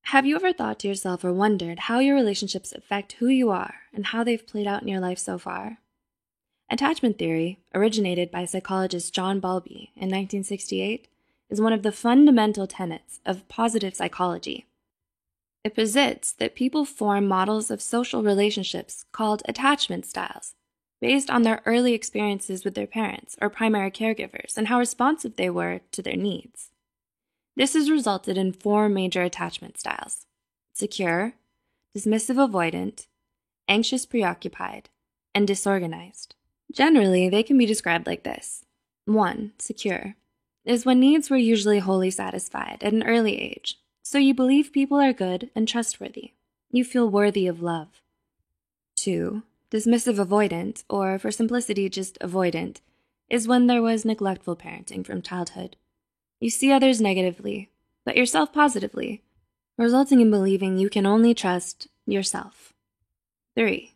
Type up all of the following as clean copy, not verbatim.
Have you ever thought to yourself or wondered how your relationships affect who you are and how they've played out in your life so far? Attachment theory, originated by psychologist John Bowlby in 1968, is one of the fundamental tenets of positive psychology. It posits that people form models of social relationships called attachment styles, based on their early experiences with their parents or primary caregivers and how responsive they were to their needs. This has resulted in 4 major attachment styles: secure, dismissive avoidant, anxious preoccupied, and disorganized. Generally, they can be described like this. 1. Secure is when needs were usually wholly satisfied at an early age, so you believe people are good and trustworthy. You feel worthy of love. 2. Dismissive avoidant, or for simplicity just avoidant, is when there was neglectful parenting from childhood. You see others negatively, but yourself positively, resulting in believing you can only trust yourself. 3.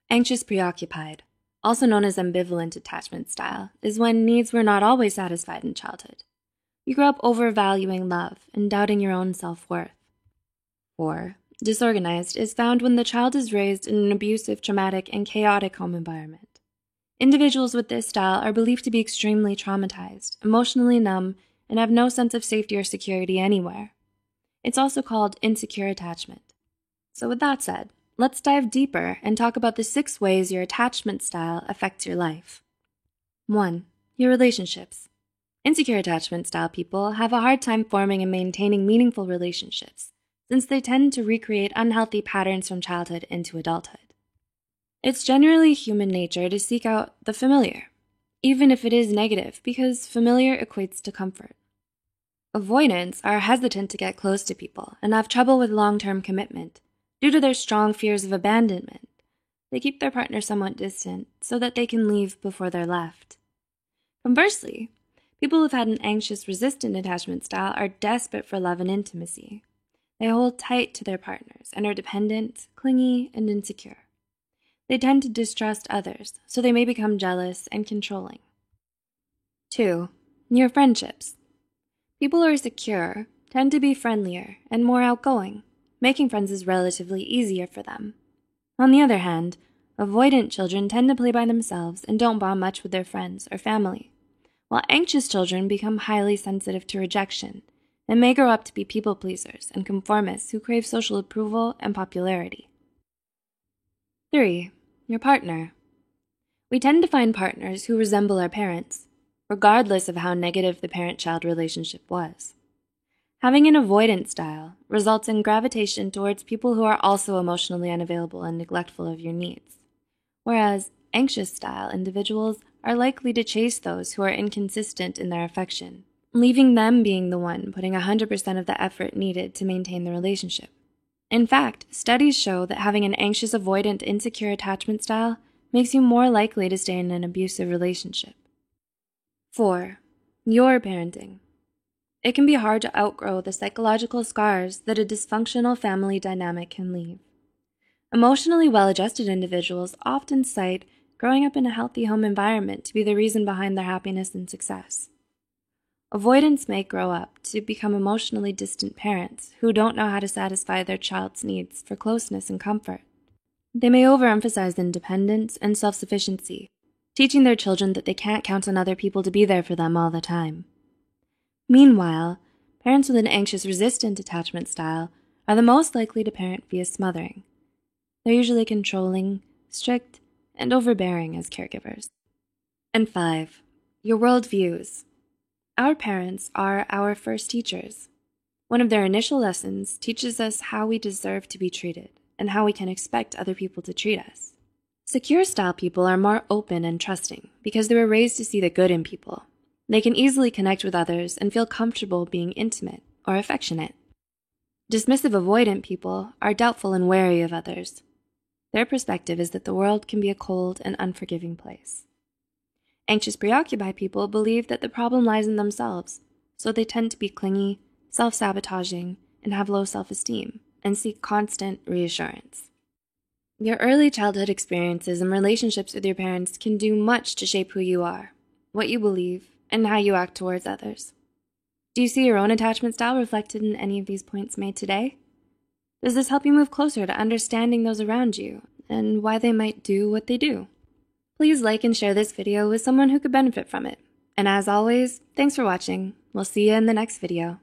Anxious preoccupied, also known as ambivalent attachment style, is when needs were not always satisfied in childhood. You grew up overvaluing love and doubting your own self-worth. 4. Disorganized is found when the child is raised in an abusive, traumatic, and chaotic home environment. Individuals with this style are believed to be extremely traumatized, emotionally numb, and have no sense of safety or security anywhere. It's also called insecure attachment. So with that said, let's dive deeper and talk about the 6 ways your attachment style affects your life. 1. Your relationships. Insecure attachment style people have a hard time forming and maintaining meaningful relationships, since they tend to recreate unhealthy patterns from childhood into adulthood. It's generally human nature to seek out the familiar, even if it is negative, because familiar equates to comfort. Avoidants are hesitant to get close to people and have trouble with long-term commitment due to their strong fears of abandonment. They keep their partner somewhat distant so that they can leave before they're left. Conversely, people who've had an anxious, resistant attachment style are desperate for love and intimacy. They hold tight to their partners and are dependent, clingy, and insecure. They tend to distrust others, so they may become jealous and controlling. 2. Your friendships. People who are secure tend to be friendlier and more outgoing. Making friends is relatively easier for them. On the other hand, avoidant children tend to play by themselves and don't bond much with their friends or family, while anxious children become highly sensitive to rejection and may grow up to be people pleasers and conformists who crave social approval and popularity. 3. Your partner. We tend to find partners who resemble our parents, regardless of how negative the parent-child relationship was. Having an avoidant style results in gravitation towards people who are also emotionally unavailable and neglectful of your needs, whereas anxious style individuals are likely to chase those who are inconsistent in their affection, leaving them being the one putting 100% of the effort needed to maintain the relationship. In fact, studies show that having an anxious, avoidant, insecure attachment style makes you more likely to stay in an abusive relationship. 4. Your parenting. It can be hard to outgrow the psychological scars that a dysfunctional family dynamic can leave. Emotionally well-adjusted individuals often cite growing up in a healthy home environment to be the reason behind their happiness and success. Avoidants may grow up to become emotionally distant parents who don't know how to satisfy their child's needs for closeness and comfort. They may overemphasize independence and self-sufficiency, teaching their children that they can't count on other people to be there for them all the time. Meanwhile, parents with an anxious, resistant attachment style are the most likely to parent via smothering. They're usually controlling, strict, and overbearing as caregivers. And 5. Your worldviews. Our parents are our first teachers. One of their initial lessons teaches us how we deserve to be treated and how we can expect other people to treat us. Secure style people are more open and trusting because they were raised to see the good in people. They can easily connect with others and feel comfortable being intimate or affectionate. Dismissive avoidant people are doubtful and wary of others. Their perspective is that the world can be a cold and unforgiving place. Anxious preoccupied people believe that the problem lies in themselves, so they tend to be clingy, self-sabotaging, and have low self-esteem, and seek constant reassurance. Your early childhood experiences and relationships with your parents can do much to shape who you are, what you believe, and how you act towards others. Do you see your own attachment style reflected in any of these points made today? Does this help you move closer to understanding those around you and why they might do what they do? Please like and share this video with someone who could benefit from it. And as always, thanks for watching. We'll see you in the next video.